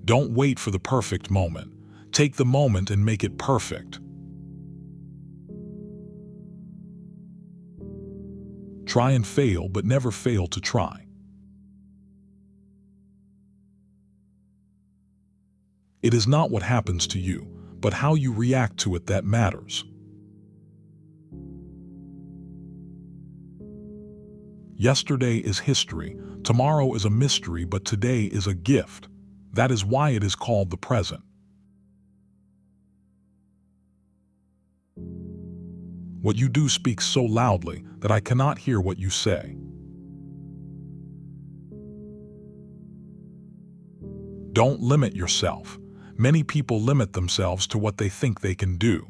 Don't wait for the perfect moment. Take the moment and make it perfect. Try and fail, but never fail to try. It is not what happens to you, but how you react to it that matters. Yesterday is history, tomorrow is a mystery, but today is a gift. That is why it is called the present. What you do speaks so loudly that I cannot hear what you say. Don't limit yourself. Many people limit themselves to what they think they can do.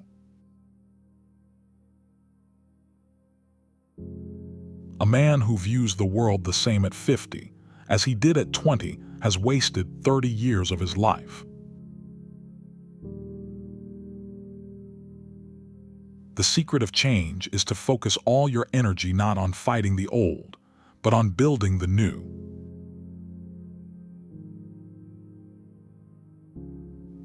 A man who views the world the same at 50 as he did at 20 has wasted 30 years of his life. The secret of change is to focus all your energy not on fighting the old, but on building the new.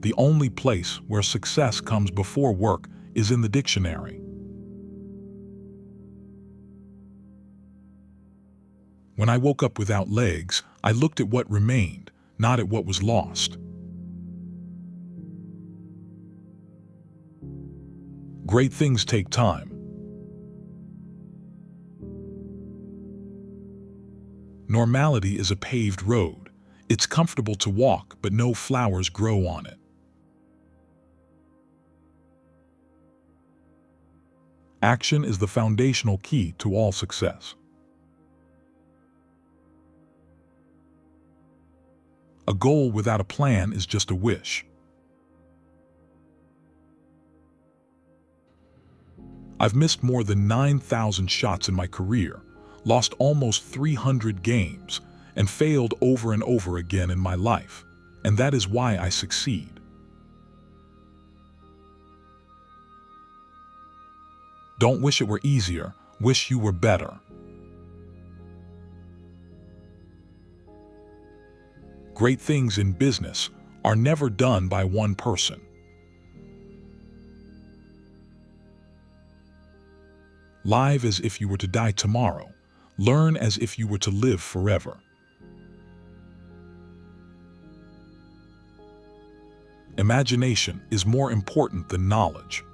The only place where success comes before work is in the dictionary. When I woke up without legs, I looked at what remained, not at what was lost. Great things take time. Normality is a paved road. It's comfortable to walk, but no flowers grow on it. Action is the foundational key to all success. A goal without a plan is just a wish. I've missed more than 9,000 shots in my career, lost almost 300 games, and failed over and over again in my life, and that is why I succeed. Don't wish it were easier, wish you were better. Great things in business are never done by one person. Live as if you were to die tomorrow. Learn as if you were to live forever. Imagination is more important than knowledge.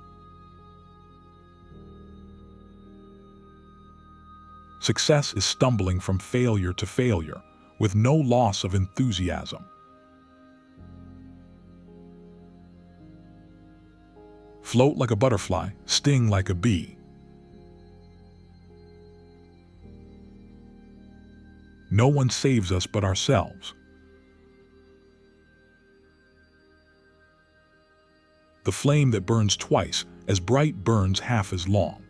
Success is stumbling from failure to failure, with no loss of enthusiasm. Float like a butterfly, sting like a bee. No one saves us but ourselves. The flame that burns twice as bright burns half as long.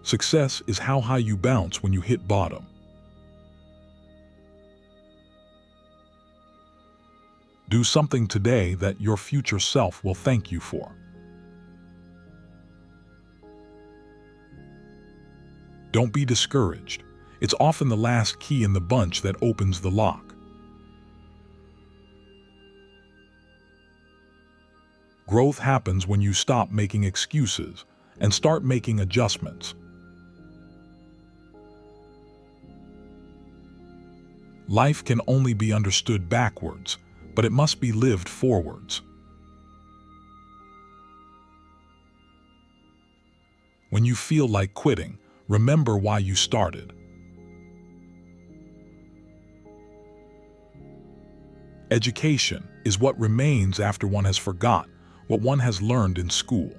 Success is how high you bounce when you hit bottom. Do something today that your future self will thank you for. Don't be discouraged. It's often the last key in the bunch that opens the lock. Growth happens when you stop making excuses and start making adjustments. Life can only be understood backwards, but it must be lived forwards. When you feel like quitting, remember why you started. Education is what remains after one has forgot what one has learned in school.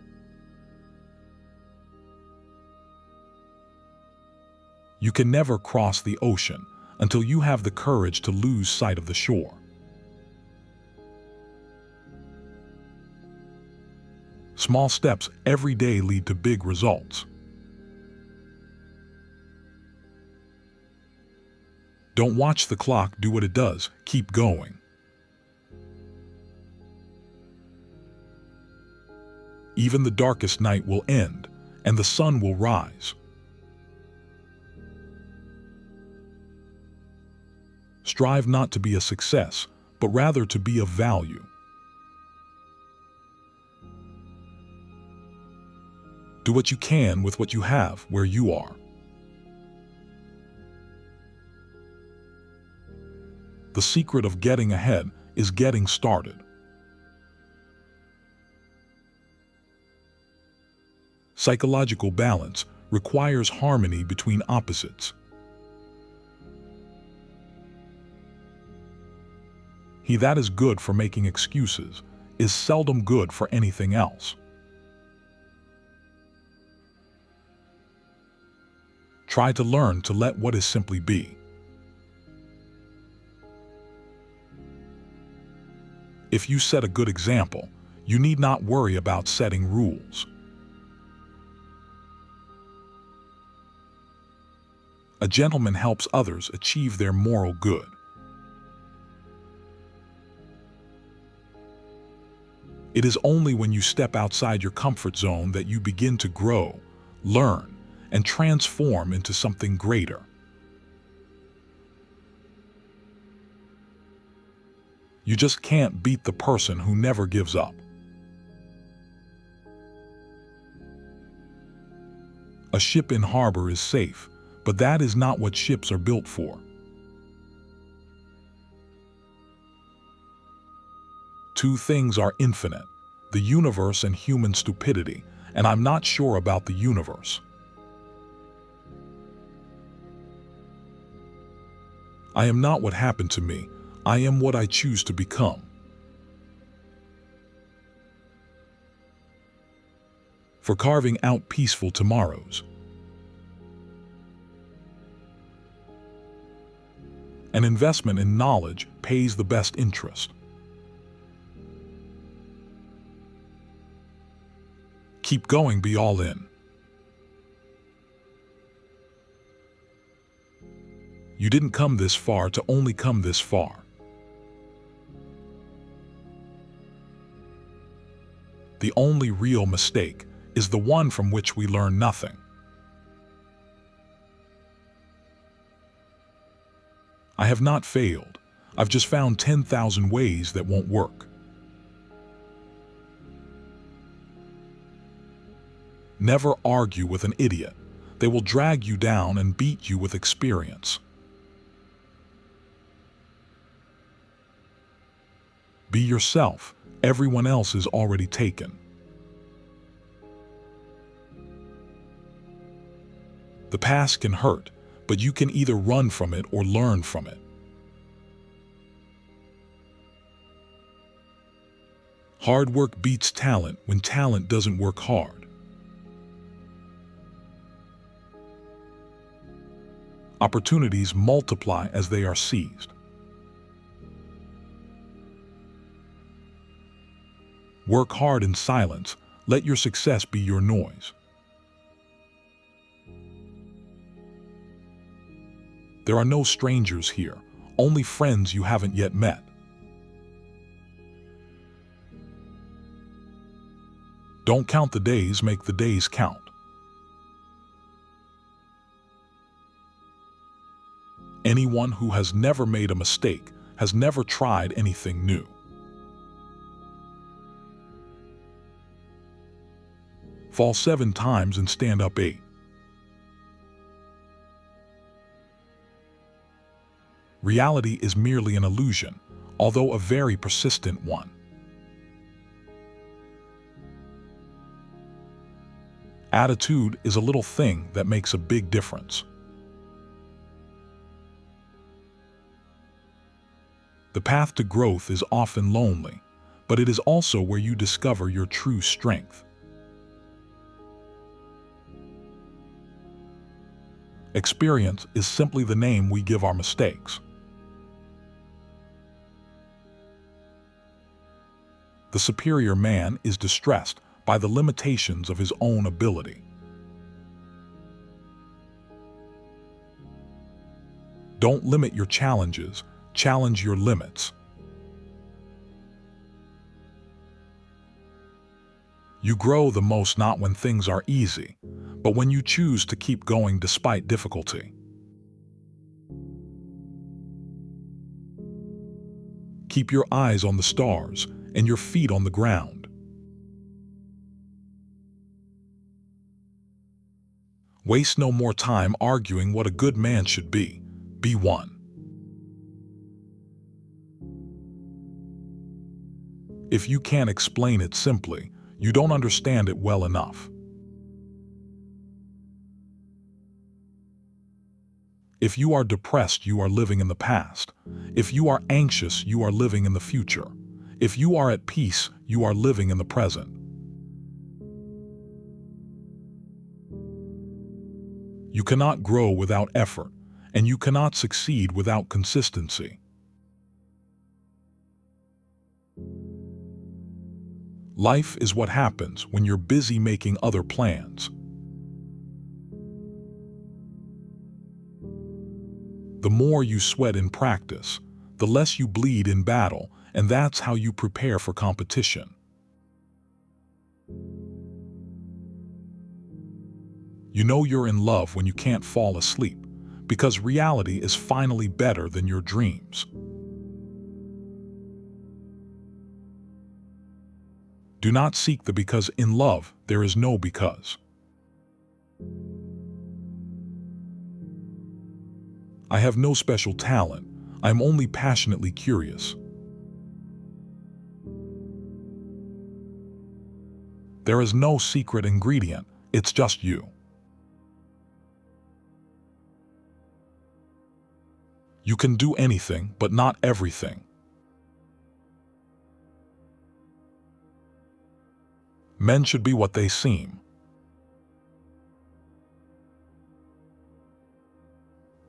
You can never cross the ocean until you have the courage to lose sight of the shore. Small steps every day lead to big results. Don't watch the clock do what it does, keep going. Even the darkest night will end, and the sun will rise. Strive not to be a success, but rather to be of value. Do what you can with what you have where you are. The secret of getting ahead is getting started. Psychological balance requires harmony between opposites. He that is good for making excuses is seldom good for anything else. Try to learn to let what is simply be. If you set a good example, you need not worry about setting rules. A gentleman helps others achieve their moral good. It is only when you step outside your comfort zone that you begin to grow, learn, and transform into something greater. You just can't beat the person who never gives up. A ship in harbor is safe, but that is not what ships are built for. Two things are infinite, the universe and human stupidity, and I'm not sure about the universe. I am not what happened to me, I am what I choose to become. For carving out peaceful tomorrows. An investment in knowledge pays the best interest. Keep going, be all in. You didn't come this far to only come this far. The only real mistake is the one from which we learn nothing. I have not failed. I've just found 10,000 ways that won't work. Never argue with an idiot. They will drag you down and beat you with experience. Be yourself. Everyone else is already taken. The past can hurt, but you can either run from it or learn from it. Hard work beats talent when talent doesn't work hard. Opportunities multiply as they are seized. Work hard in silence. Let your success be your noise. There are no strangers here, only friends you haven't yet met. Don't count the days, make the days count. Anyone who has never made a mistake has never tried anything new. Fall 7 times and stand up 8. Reality is merely an illusion, although a very persistent one. Attitude is a little thing that makes a big difference. The path to growth is often lonely, but it is also where you discover your true strength. Experience is simply the name we give our mistakes. The superior man is distressed by the limitations of his own ability. Don't limit your challenges, challenge your limits. You grow the most not when things are easy, but when you choose to keep going despite difficulty. Keep your eyes on the stars and your feet on the ground. Waste no more time arguing what a good man should be. Be one. If you can't explain it simply, you don't understand it well enough. If you are depressed, you are living in the past. If you are anxious, you are living in the future. If you are at peace, you are living in the present. You cannot grow without effort, and you cannot succeed without consistency. Life is what happens when you're busy making other plans. The more you sweat in practice, the less you bleed in battle, and that's how you prepare for competition. You know you're in love when you can't fall asleep, because reality is finally better than your dreams. Do not seek the because in love, there is no because. I have no special talent. I am only passionately curious. There is no secret ingredient. It's just you. You can do anything, but not everything. Men should be what they seem.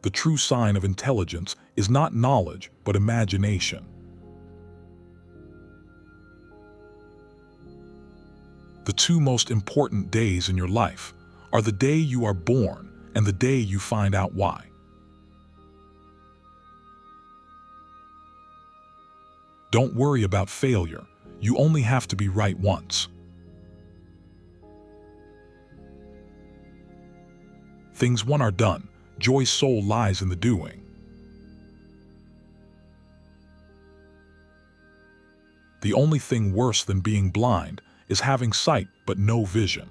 The true sign of intelligence is not knowledge, but imagination. The two most important days in your life are the day you are born and the day you find out why. Don't worry about failure. You only have to be right once. Things one are done. Joy's soul lies in the doing. The only thing worse than being blind is having sight but no vision.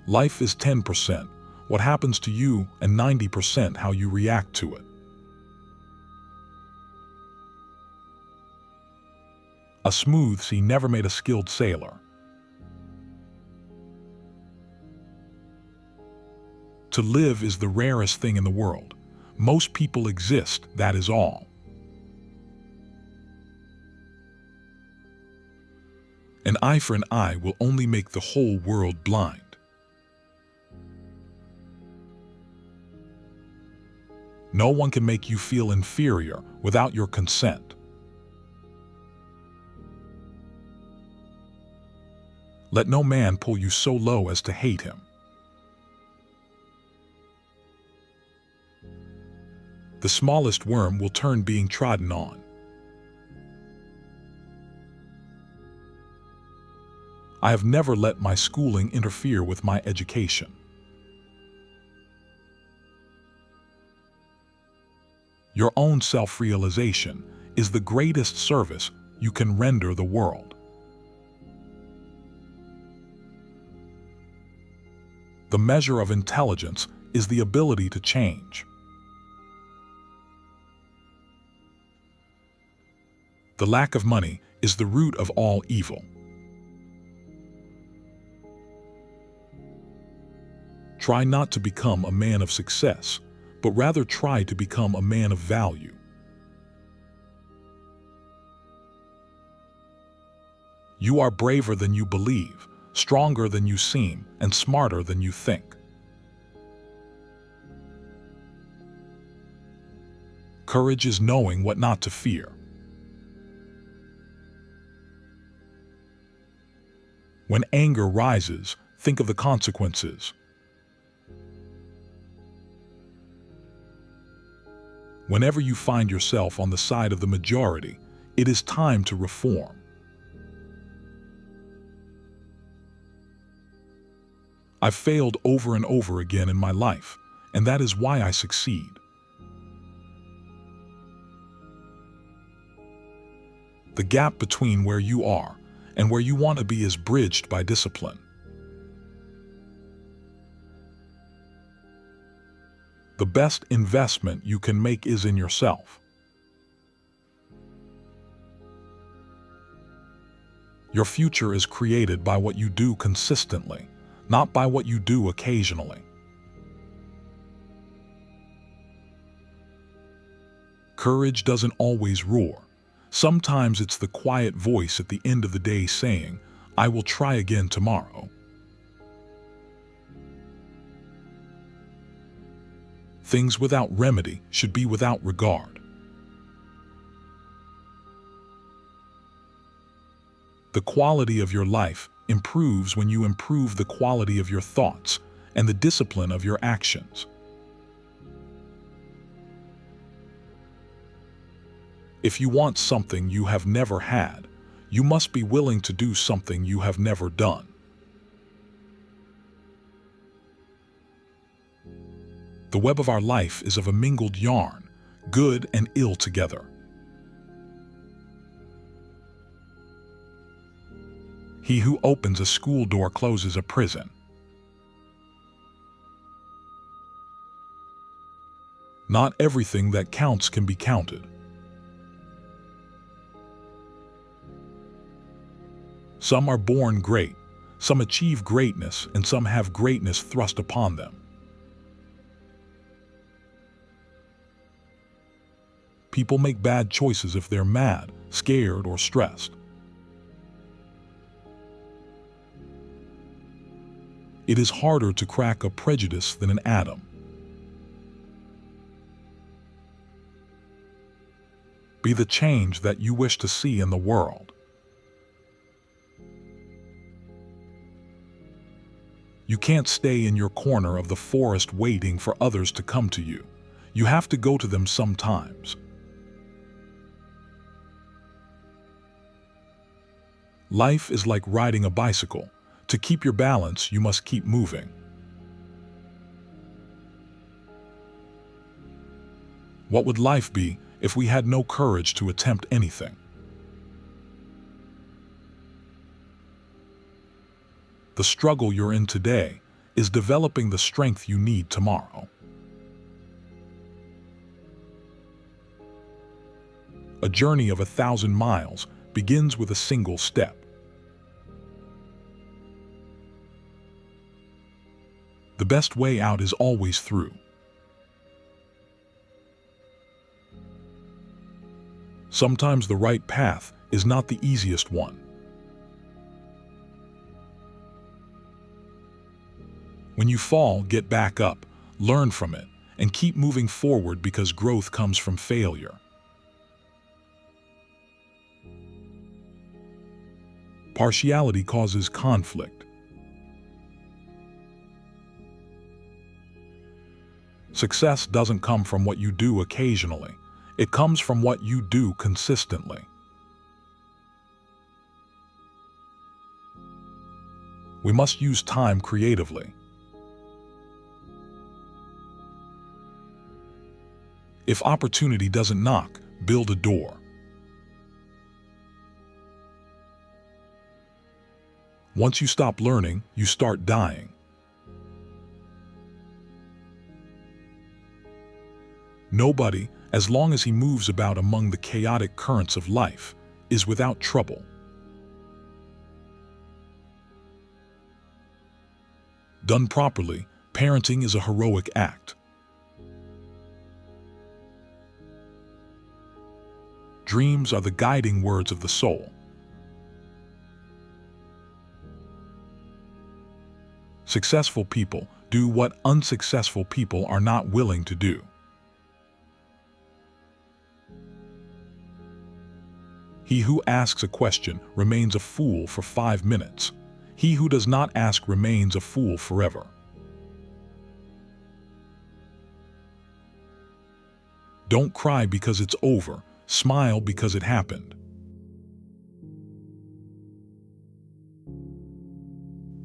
Life is 10% what happens to you and 90% how you react to it. A smooth sea never made a skilled sailor. To live is the rarest thing in the world. Most people exist, that is all. An eye for an eye will only make the whole world blind. No one can make you feel inferior without your consent. Let no man pull you so low as to hate him. The smallest worm will turn being trodden on. I have never let my schooling interfere with my education. Your own self-realization is the greatest service you can render the world. The measure of intelligence is the ability to change. The lack of money is the root of all evil. Try not to become a man of success, but rather try to become a man of value. You are braver than you believe, stronger than you seem, and smarter than you think. Courage is knowing what not to fear. When anger rises, think of the consequences. Whenever you find yourself on the side of the majority, it is time to reform. I've failed over and over again in my life, and that is why I succeed. The gap between where you are and where you want to be is bridged by discipline. The best investment you can make is in yourself. Your future is created by what you do consistently, not by what you do occasionally. Courage doesn't always roar. Sometimes it's the quiet voice at the end of the day saying, "I will try again tomorrow." Things without remedy should be without regard. The quality of your life improves when you improve the quality of your thoughts and the discipline of your actions. If you want something you have never had, you must be willing to do something you have never done. The web of our life is of a mingled yarn, good and ill together. He who opens a school door closes a prison. Not everything that counts can be counted. Some are born great, some achieve greatness, and some have greatness thrust upon them. People make bad choices if they're mad, scared, or stressed. It is harder to crack a prejudice than an atom. Be the change that you wish to see in the world. You can't stay in your corner of the forest waiting for others to come to you. You have to go to them sometimes. Life is like riding a bicycle. To keep your balance, you must keep moving. What would life be if we had no courage to attempt anything? The struggle you're in today is developing the strength you need tomorrow. A journey of 1,000 miles begins with a single step. The best way out is always through. Sometimes the right path is not the easiest one. When you fall, get back up, learn from it, and keep moving forward because growth comes from failure. Partiality causes conflict. Success doesn't come from what you do occasionally. It comes from what you do consistently. We must use time creatively. If opportunity doesn't knock, build a door. Once you stop learning, you start dying. Nobody, as long as he moves about among the chaotic currents of life, is without trouble. Done properly, parenting is a heroic act. Dreams are the guiding words of the soul. Successful people do what unsuccessful people are not willing to do. He who asks a question remains a fool for 5 minutes. He who does not ask remains a fool forever. Don't cry because it's over. Smile because it happened.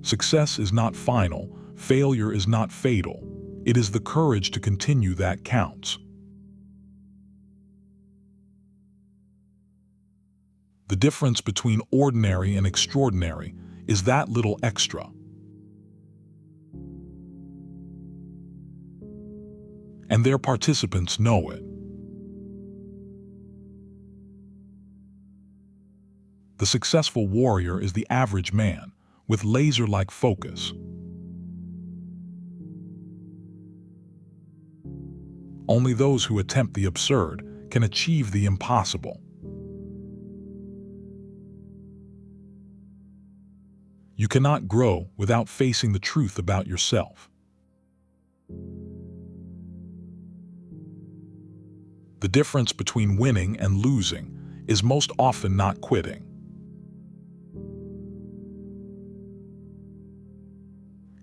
Success is not final. Failure is not fatal. It is the courage to continue that counts. The difference between ordinary and extraordinary is that little extra. And their participants know it. The successful warrior is the average man, with laser-like focus. Only those who attempt the absurd can achieve the impossible. You cannot grow without facing the truth about yourself. The difference between winning and losing is most often not quitting.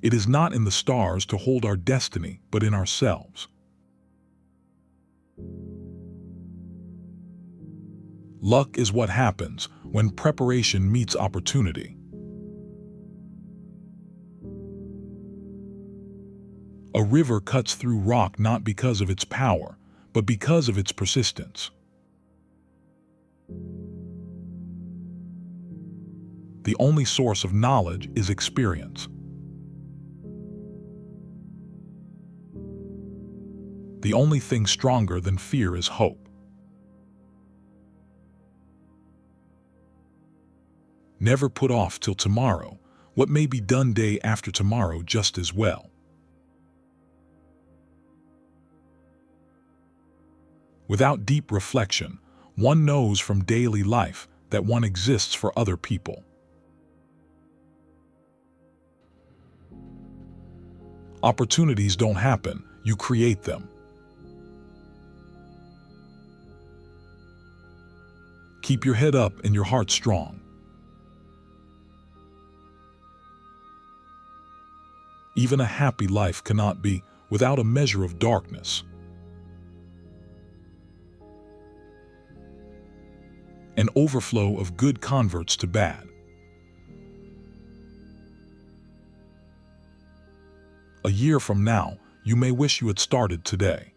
It is not in the stars to hold our destiny, but in ourselves. Luck is what happens when preparation meets opportunity. A river cuts through rock not because of its power, but because of its persistence. The only source of knowledge is experience. The only thing stronger than fear is hope. Never put off till tomorrow what may be done day after tomorrow just as well. Without deep reflection, one knows from daily life that one exists for other people. Opportunities don't happen, you create them. Keep your head up and your heart strong. Even a happy life cannot be without a measure of darkness. An overflow of good converts to bad. A year from now, you may wish you had started today.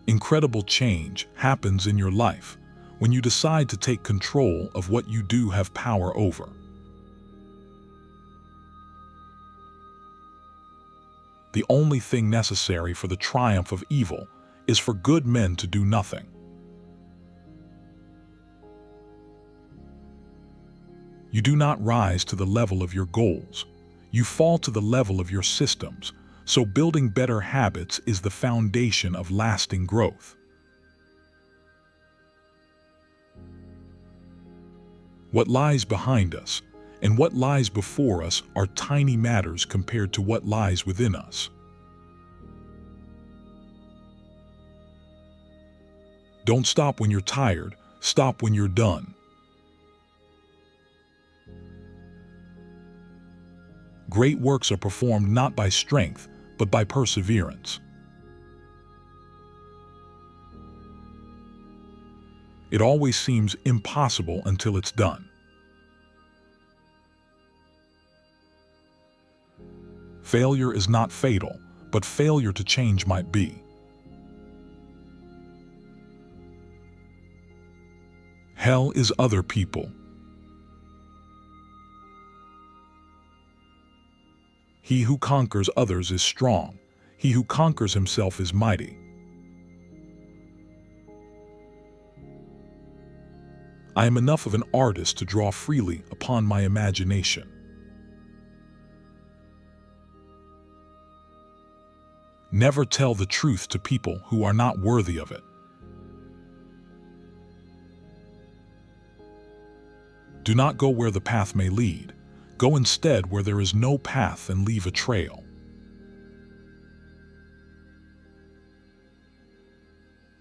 Incredible change happens in your life when you decide to take control of what you do have power over. The only thing necessary for the triumph of evil is for good men to do nothing. You do not rise to the level of your goals. You fall to the level of your systems, so building better habits is the foundation of lasting growth. What lies behind us and what lies before us are tiny matters compared to what lies within us. Don't stop when you're tired, stop when you're done. Great works are performed not by strength, but by perseverance. It always seems impossible until it's done. Failure is not fatal, but failure to change might be. Hell is other people. He who conquers others is strong. He who conquers himself is mighty. I am enough of an artist to draw freely upon my imagination. Never tell the truth to people who are not worthy of it. Do not go where the path may lead. Go instead where there is no path and leave a trail.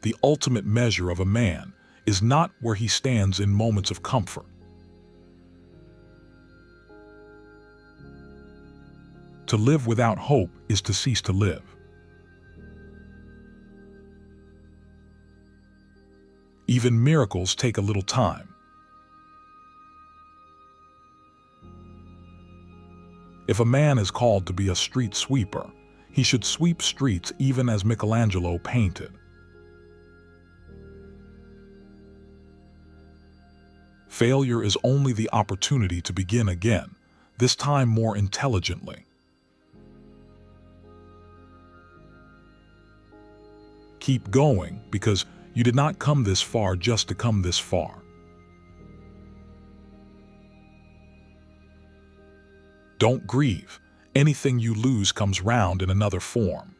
The ultimate measure of a man is not where he stands in moments of comfort. To live without hope is to cease to live. Even miracles take a little time. If a man is called to be a street sweeper, he should sweep streets even as Michelangelo painted. Failure is only the opportunity to begin again, this time more intelligently. Keep going, because you did not come this far just to come this far. Don't grieve. Anything you lose comes round in another form.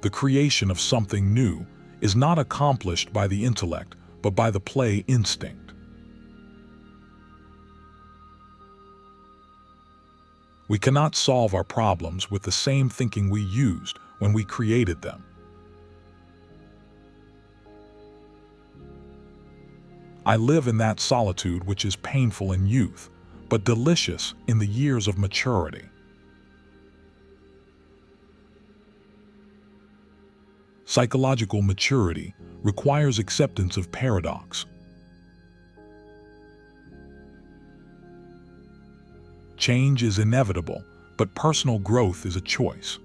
The creation of something new is not accomplished by the intellect, but by the play instinct. We cannot solve our problems with the same thinking we used when we created them. I live in that solitude which is painful in youth, but delicious in the years of maturity. Psychological maturity requires acceptance of paradox. Change is inevitable, but personal growth is a choice.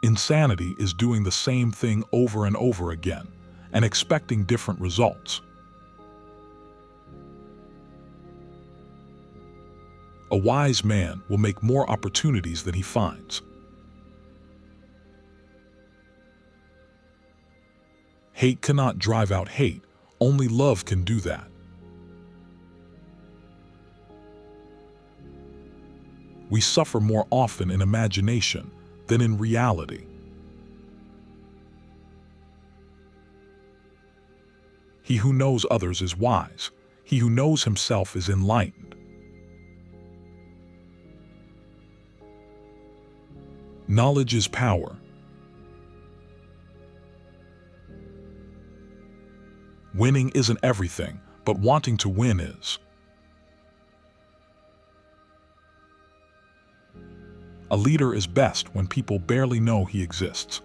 Insanity is doing the same thing over and over again and expecting different results. A wise man will make more opportunities than he finds. Hate cannot drive out hate, only love can do that. We suffer more often in imagination than in reality. He who knows others is wise. He who knows himself is enlightened. Knowledge is power. Winning isn't everything, but wanting to win is. A leader is best when people barely know he exists.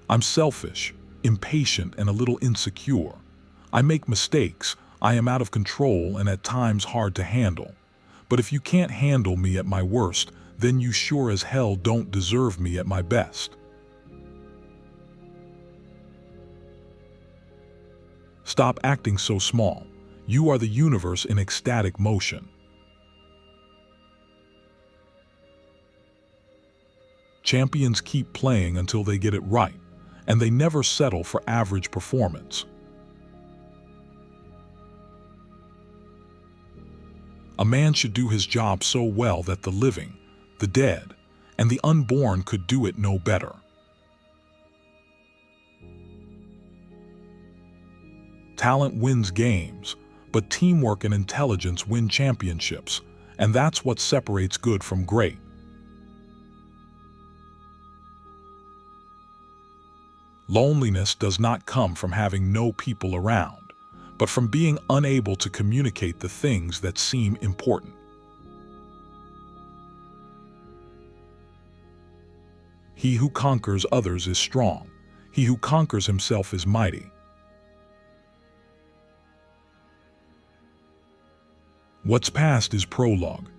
I'm selfish, impatient, and a little insecure. I make mistakes. I am out of control and at times hard to handle. But if you can't handle me at my worst, then you sure as hell don't deserve me at my best. Stop acting so small. You are the universe in ecstatic motion. Champions keep playing until they get it right, and they never settle for average performance. A man should do his job so well that the living, the dead, and the unborn could do it no better. Talent wins games, but teamwork and intelligence win championships, and that's what separates good from great. Loneliness does not come from having no people around, but from being unable to communicate the things that seem important. He who conquers others is strong. He who conquers himself is mighty. What's past is prologue.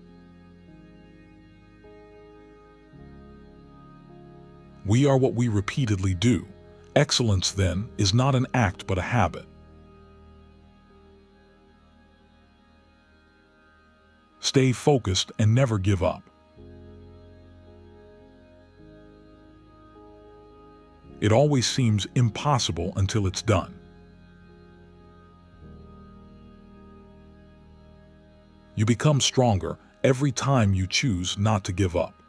We are what we repeatedly do. Excellence, then, is not an act but a habit. Stay focused and never give up. It always seems impossible until it's done. You become stronger every time you choose not to give up.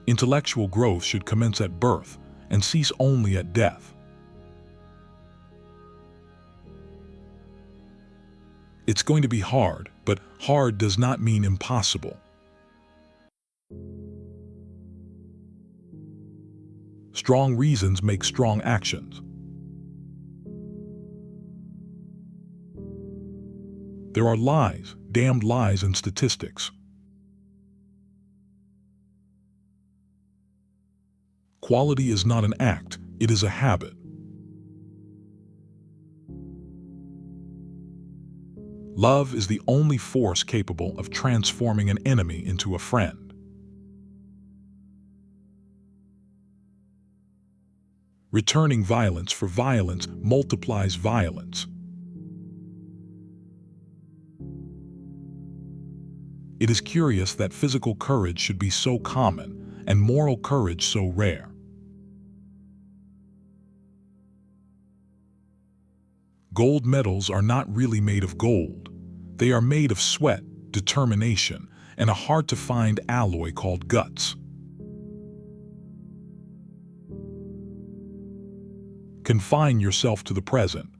Intellectual growth should commence at birth and cease only at death. It's going to be hard, but hard does not mean impossible. Strong reasons make strong actions. There are lies, damned lies, in statistics. Quality is not an act, it is a habit. Love is the only force capable of transforming an enemy into a friend. Returning violence for violence multiplies violence. It is curious that physical courage should be so common and moral courage so rare. Gold medals are not really made of gold. They are made of sweat, determination, and a hard-to-find alloy called guts. Confine yourself to the present.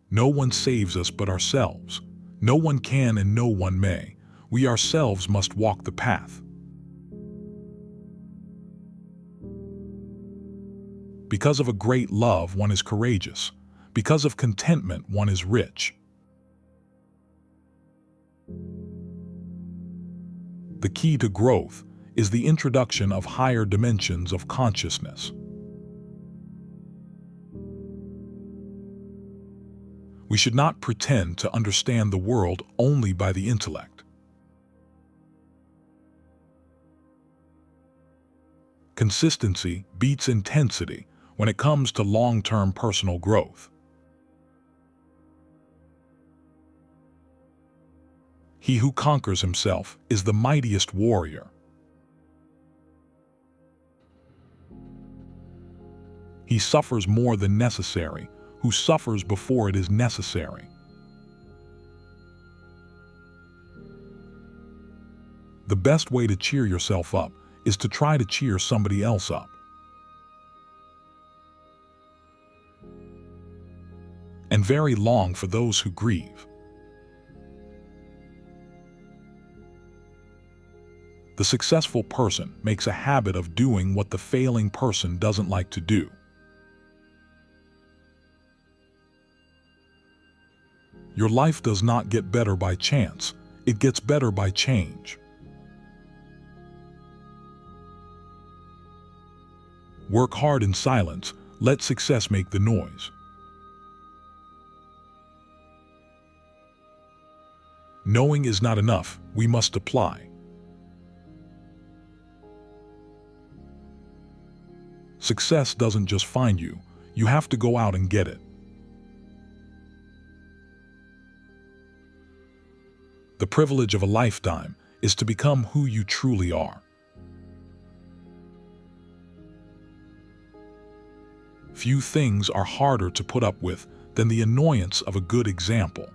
No one saves us but ourselves. No one can and no one may. We ourselves must walk the path. Because of a great love, one is courageous. Because of contentment, one is rich. The key to growth is the introduction of higher dimensions of consciousness. We should not pretend to understand the world only by the intellect. Consistency beats intensity when it comes to long-term personal growth. He who conquers himself is the mightiest warrior. He suffers more than necessary, who suffers before it is necessary. The best way to cheer yourself up is to try to cheer somebody else up. And very long for those who grieve. The successful person makes a habit of doing what the failing person doesn't like to do. Your life does not get better by chance, it gets better by change. Work hard in silence, let success make the noise. Knowing is not enough, we must apply. Success doesn't just find you, you have to go out and get it. The privilege of a lifetime is to become who you truly are. Few things are harder to put up with than the annoyance of a good example.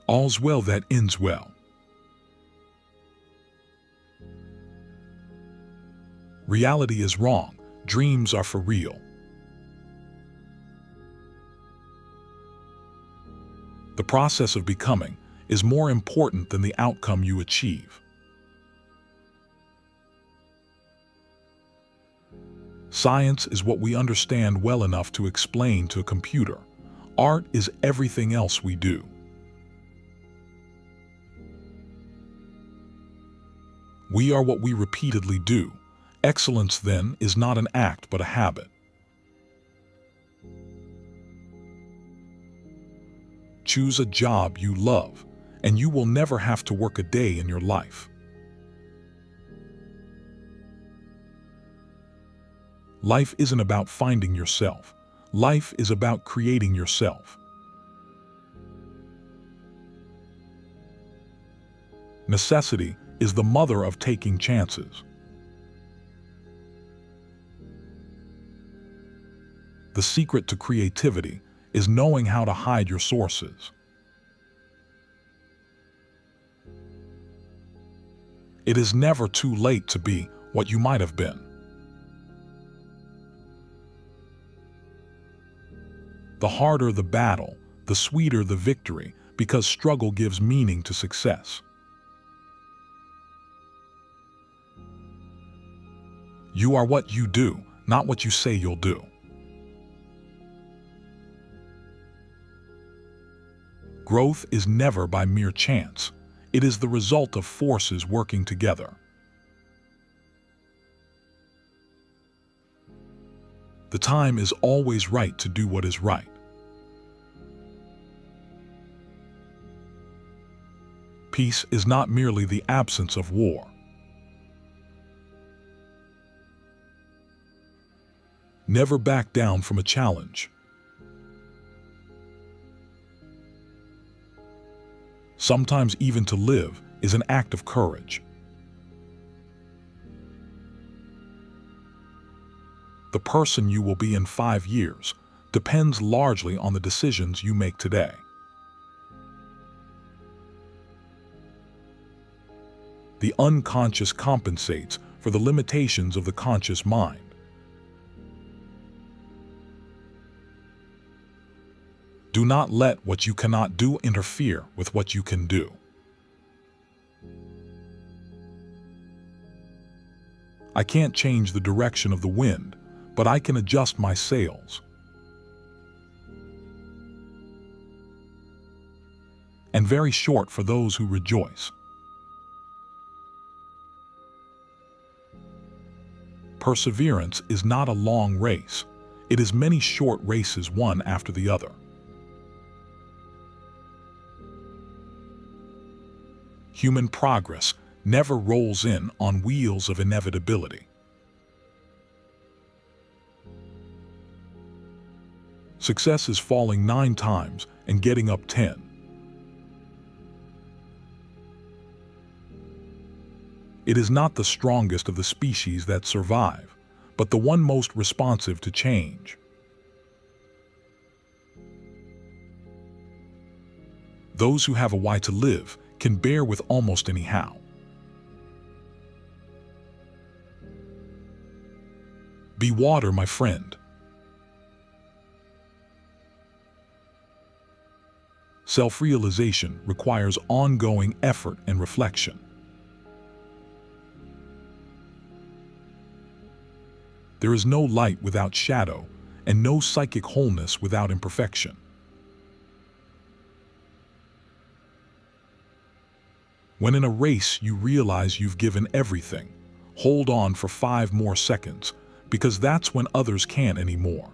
All's well that ends well. Reality is wrong, dreams are for real. The process of becoming is more important than the outcome you achieve. Science is what we understand well enough to explain to a computer. Art is everything else we do. We are what we repeatedly do. Excellence, then, is not an act but a habit. Choose a job you love, and you will never have to work a day in your life. Life isn't about finding yourself. Life is about creating yourself. Necessity is the mother of taking chances. The secret to creativity is knowing how to hide your sources. It is never too late to be what you might have been. The harder the battle, the sweeter the victory, because struggle gives meaning to success. You are what you do, not what you say you'll do. Growth is never by mere chance. It is the result of forces working together. The time is always right to do what is right. Peace is not merely the absence of war. Never back down from a challenge. Sometimes even to live is an act of courage. The person you will be in 5 years depends largely on the decisions you make today. The unconscious compensates for the limitations of the conscious mind. Do not let what you cannot do interfere with what you can do. I can't change the direction of the wind, but I can adjust my sails. And very short for those who rejoice. Perseverance is not a long race. It is many short races, one after the other. Human progress never rolls in on wheels of inevitability. Success is falling 9 times and getting up 10. It is not the strongest of the species that survive, but the one most responsive to change. Those who have a why to live can bear with almost any how. Be water, my friend. Self-realization requires ongoing effort and reflection. There is no light without shadow, and no psychic wholeness without imperfection. When in a race you realize you've given everything, hold on for 5 more seconds, because that's when others can't anymore.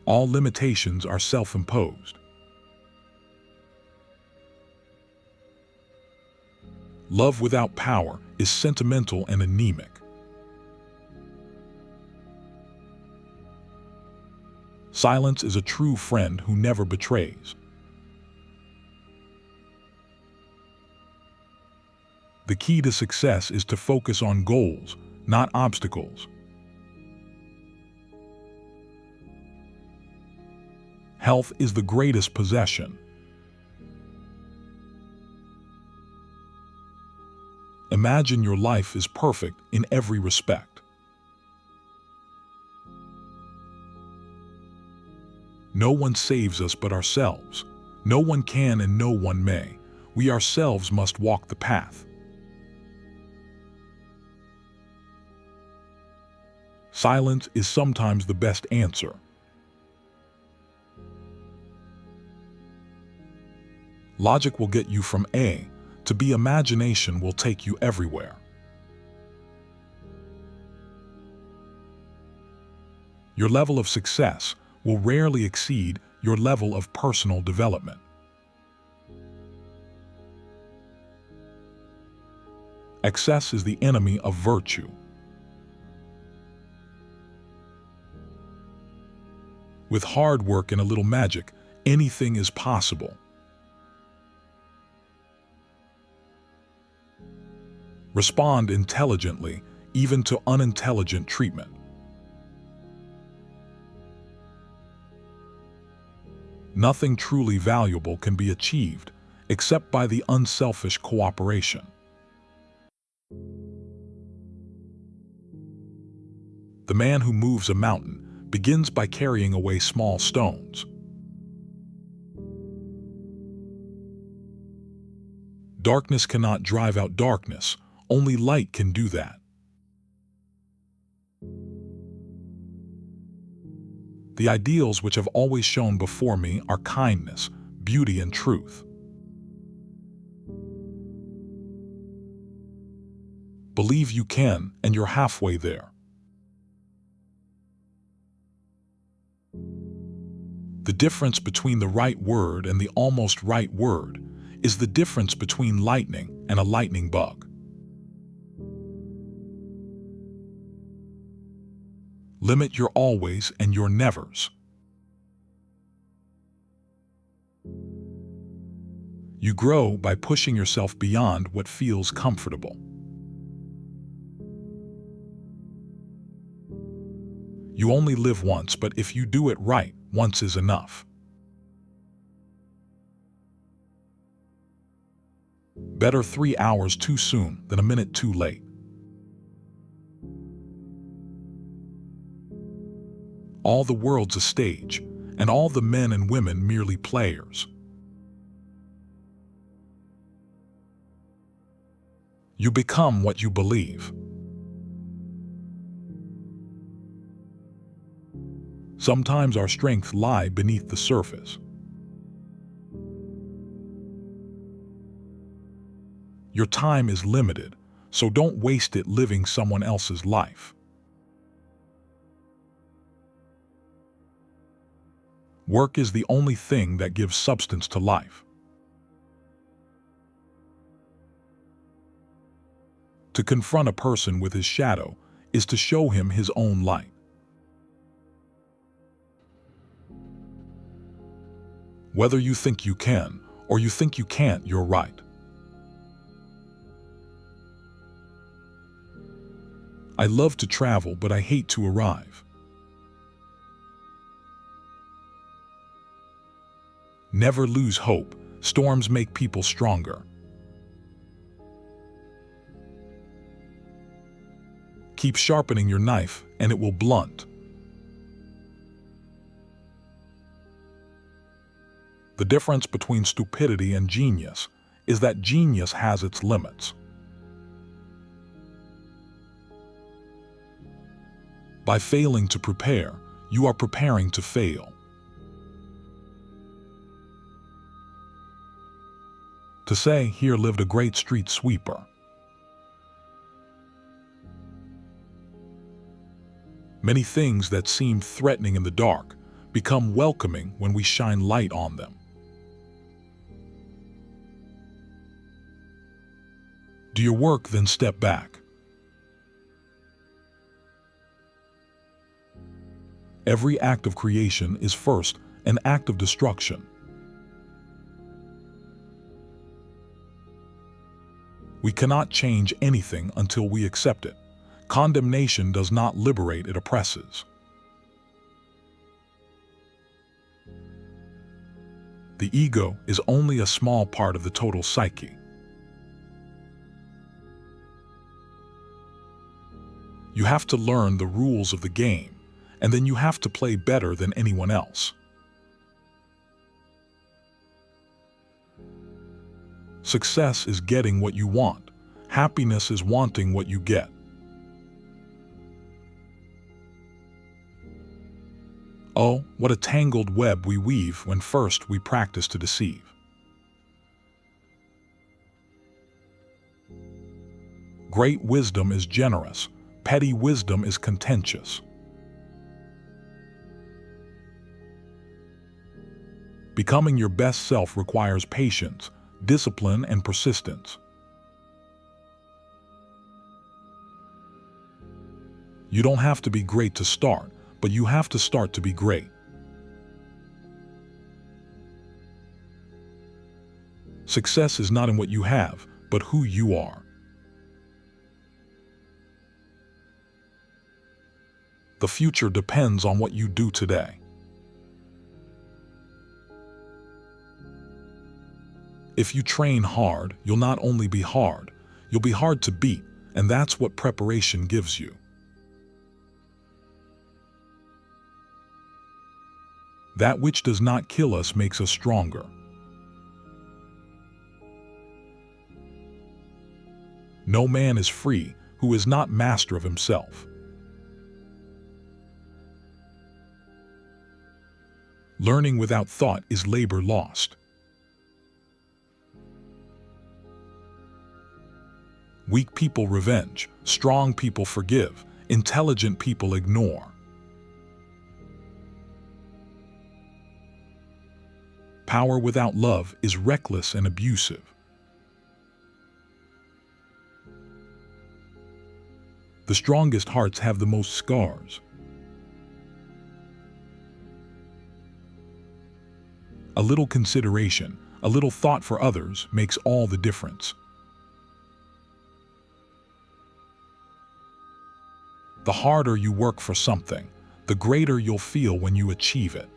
All limitations are self-imposed. Love without power is sentimental and anemic. Silence is a true friend who never betrays. The key to success is to focus on goals, not obstacles. Health is the greatest possession. Imagine your life is perfect in every respect. No one saves us but ourselves. No one can and no one may. We ourselves must walk the path. Silence is sometimes the best answer. Logic will get you from A to B. Imagination will take you everywhere. Your level of success will rarely exceed your level of personal development. Excess is the enemy of virtue. With hard work and a little magic, anything is possible. Respond intelligently, even to unintelligent treatment. Nothing truly valuable can be achieved except by the unselfish cooperation. The man who moves a mountain begins by carrying away small stones. Darkness cannot drive out darkness. Only light can do that. The ideals which have always shone before me are kindness, beauty, and truth. Believe you can, and you're halfway there. The difference between the right word and the almost right word is the difference between lightning and a lightning bug. Limit your always and your nevers. You grow by pushing yourself beyond what feels comfortable. You only live once, but if you do it right, once is enough. Better 3 hours too soon than a minute too late. All the world's a stage, and all the men and women merely players. You become what you believe. Sometimes our strengths lie beneath the surface. Your time is limited, so don't waste it living someone else's life. Work is the only thing that gives substance to life. To confront a person with his shadow is to show him his own light. Whether you think you can or you think you can't, you're right. I love to travel, but I hate to arrive. Never lose hope. Storms make people stronger. Keep sharpening your knife, and it will blunt. The difference between stupidity and genius is that genius has its limits. By failing to prepare, you are preparing to fail. To say, "Here lived a great street sweeper." Many things that seemed threatening in the dark become welcoming when we shine light on them. Do your work, then step back. Every act of creation is first an act of destruction. We cannot change anything until we accept it. Condemnation does not liberate, it oppresses. The ego is only a small part of the total psyche. You have to learn the rules of the game, and then you have to play better than anyone else. Success is getting what you want. Happiness is wanting what you get. Oh, what a tangled web we weave when first we practice to deceive. Great wisdom is generous. Petty wisdom is contentious. Becoming your best self requires patience, discipline, and persistence. You don't have to be great to start, but you have to start to be great. Success is not in what you have, but who you are. The future depends on what you do today. If you train hard, you'll not only be hard, you'll be hard to beat, and that's what preparation gives you. That which does not kill us makes us stronger. No man is free who is not master of himself. Learning without thought is labor lost. Weak people revenge, strong people forgive, intelligent people ignore. Power without love is reckless and abusive. The strongest hearts have the most scars. A little consideration, a little thought for others makes all the difference. The harder you work for something, the greater you'll feel when you achieve it.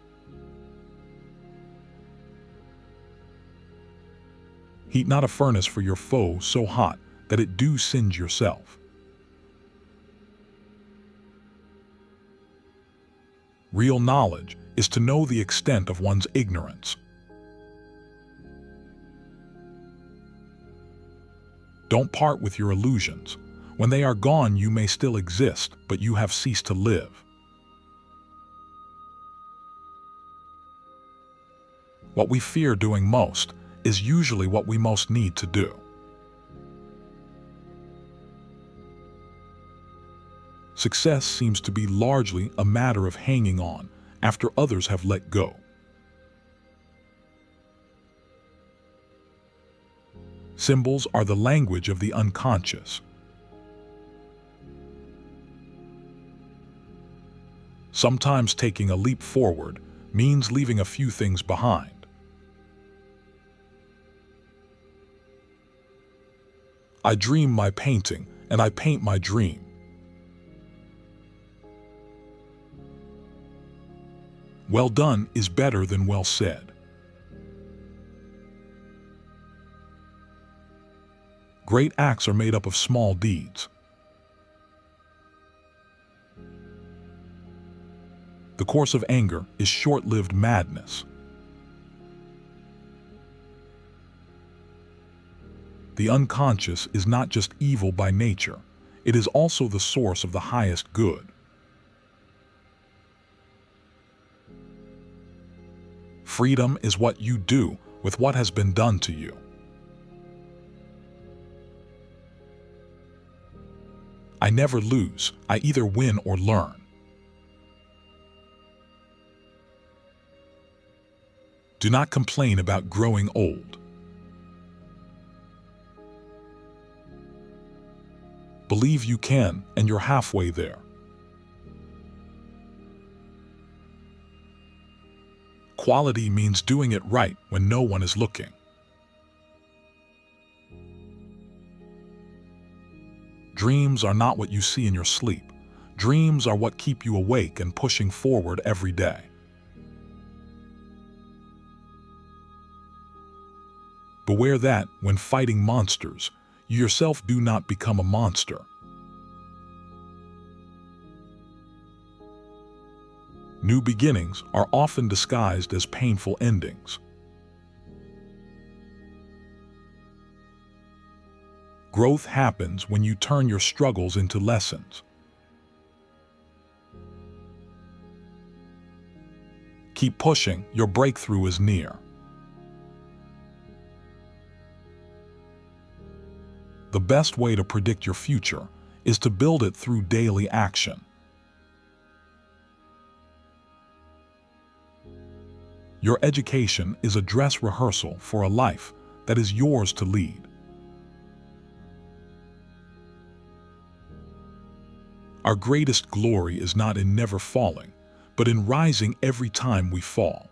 Heat not a furnace for your foe so hot that it do singe yourself. Real knowledge is to know the extent of one's ignorance. Don't part with your illusions. When they are gone, you may still exist, but you have ceased to live. What we fear doing most is usually what we most need to do. Success seems to be largely a matter of hanging on after others have let go. Symbols are the language of the unconscious. Sometimes taking a leap forward means leaving a few things behind. I dream my painting, and I paint my dream. Well done is better than well said. Great acts are made up of small deeds. The course of anger is short-lived madness. The unconscious is not just evil by nature, it is also the source of the highest good. Freedom is what you do with what has been done to you. I never lose, I either win or learn. Do not complain about growing old. Believe you can, and you're halfway there. Quality means doing it right when no one is looking. Dreams are not what you see in your sleep. Dreams are what keep you awake and pushing forward every day. Beware that, when fighting monsters, you yourself do not become a monster. New beginnings are often disguised as painful endings. Growth happens when you turn your struggles into lessons. Keep pushing, your breakthrough is near. The best way to predict your future is to build it through daily action. Your education is a dress rehearsal for a life that is yours to lead. Our greatest glory is not in never falling, but in rising every time we fall.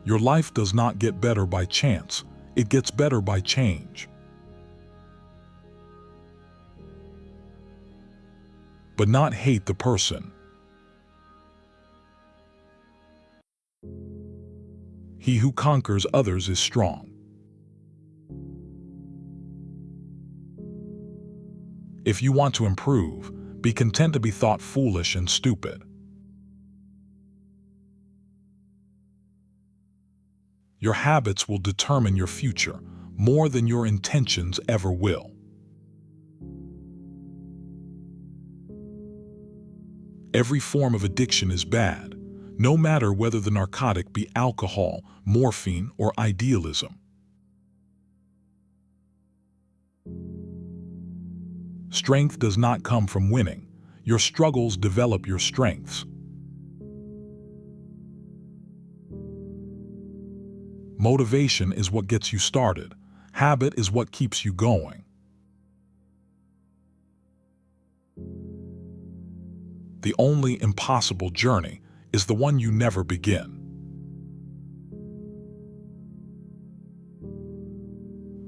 Your life does not get better by chance, it gets better by change. But not hate the person. He who conquers others is strong. If you want to improve, be content to be thought foolish and stupid. Your habits will determine your future more than your intentions ever will. Every form of addiction is bad, no matter whether the narcotic be alcohol, morphine, or idealism. Strength does not come from winning. Your struggles develop your strengths. Motivation is what gets you started. Habit is what keeps you going. The only impossible journey is the one you never begin.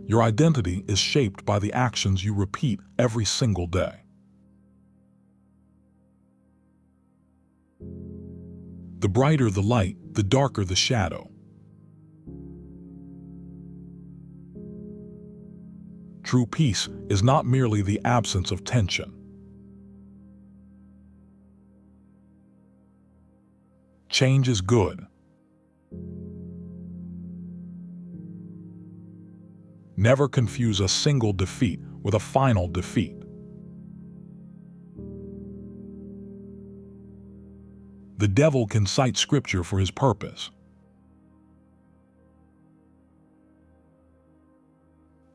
Your identity is shaped by the actions you repeat every single day. The brighter the light, the darker the shadow. True peace is not merely the absence of tension. Change is good. Never confuse a single defeat with a final defeat. The devil can cite scripture for his purpose.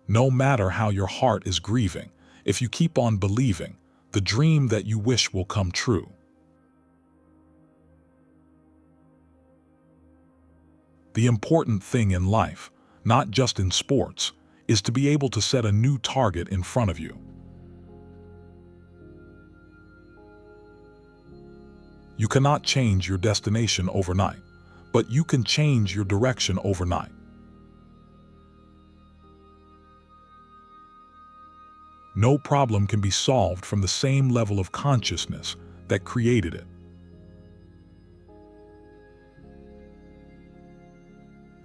No matter how your heart is grieving, if you keep on believing, the dream that you wish will come true. The important thing in life, not just in sports, is to be able to set a new target in front of you. You cannot change your destination overnight, but you can change your direction overnight. No problem can be solved from the same level of consciousness that created it.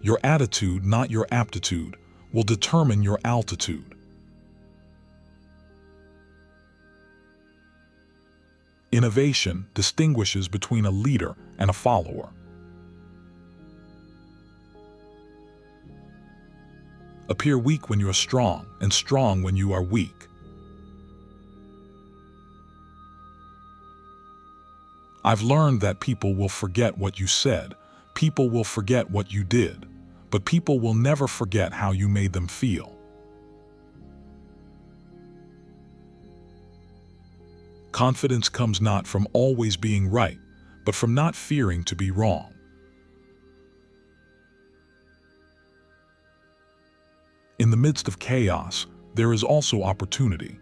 Your attitude, not your aptitude, will determine your altitude. Innovation distinguishes between a leader and a follower. Appear weak when you are strong, and strong when you are weak. I've learned that people will forget what you said, people will forget what you did, but people will never forget how you made them feel. Confidence comes not from always being right, but from not fearing to be wrong. In the midst of chaos, there is also opportunity.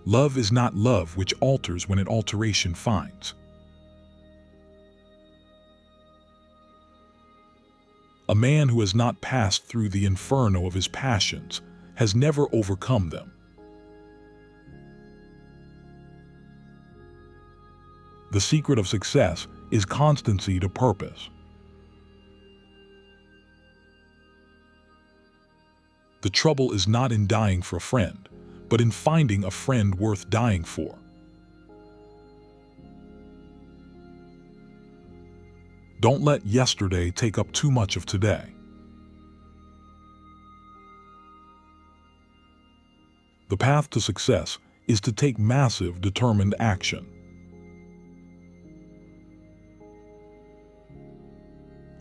Love is not love which alters when it alteration finds. A man who has not passed through the inferno of his passions has never overcome them. The secret of success is constancy to purpose. The trouble is not in dying for a friend, but in finding a friend worth dying for. Don't let yesterday take up too much of today. The path to success is to take massive, determined action.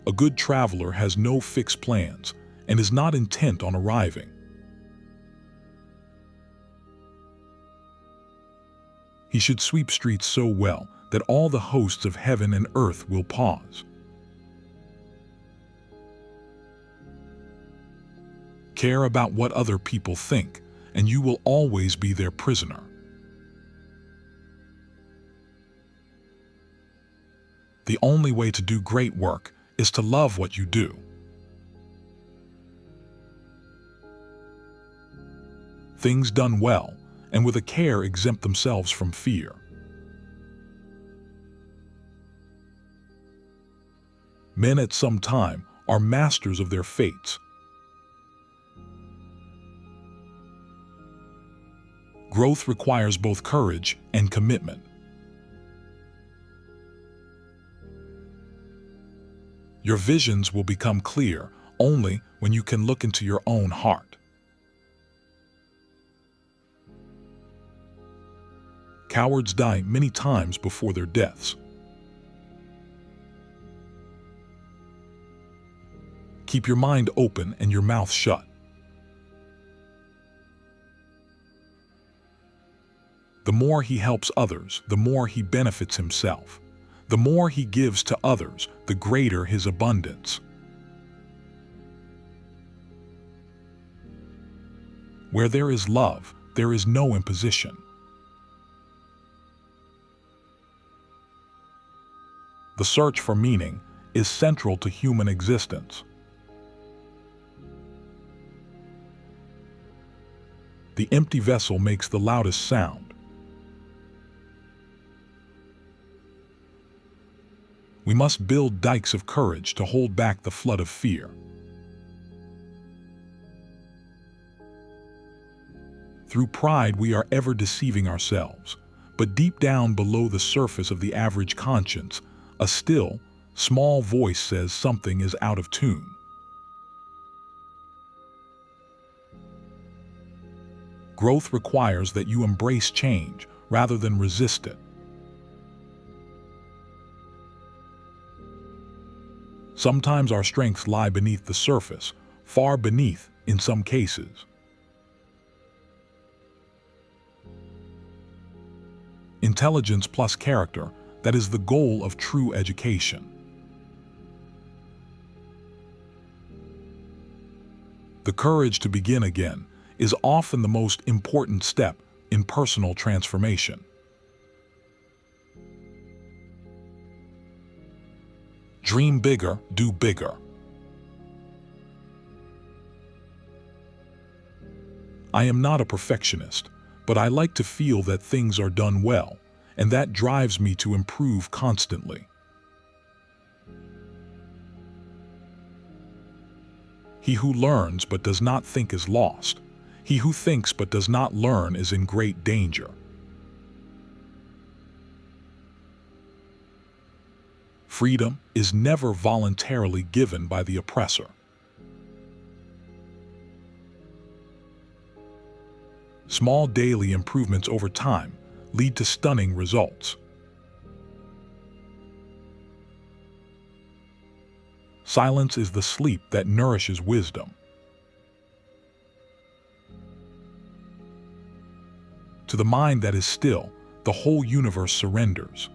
A good traveler has no fixed plans and is not intent on arriving. He should sweep streets so well that all the hosts of heaven and earth will pause. Care about what other people think, and you will always be their prisoner. The only way to do great work is to love what you do. Things done well and with a care exempt themselves from fear. Men at some time are masters of their fates. Growth requires both courage and commitment. Your visions will become clear only when you can look into your own heart. Cowards die many times before their deaths. Keep your mind open and your mouth shut. The more he helps others, the more he benefits himself. The more he gives to others, the greater his abundance. Where there is love, there is no imposition. The search for meaning is central to human existence. The empty vessel makes the loudest sound. We must build dikes of courage to hold back the flood of fear. Through pride, we are ever deceiving ourselves, but deep down below the surface of the average conscience, a still, small voice says something is out of tune. Growth requires that you embrace change rather than resist it. Sometimes our strengths lie beneath the surface, far beneath in some cases. Intelligence plus character, that is the goal of true education. The courage to begin again is often the most important step in personal transformation. Dream bigger, do bigger. I am not a perfectionist, but I like to feel that things are done well, and that drives me to improve constantly. He who learns but does not think is lost. He who thinks but does not learn is in great danger. Freedom is never voluntarily given by the oppressor. Small daily improvements over time lead to stunning results. Silence is the sleep that nourishes wisdom. To the mind that is still, the whole universe surrenders.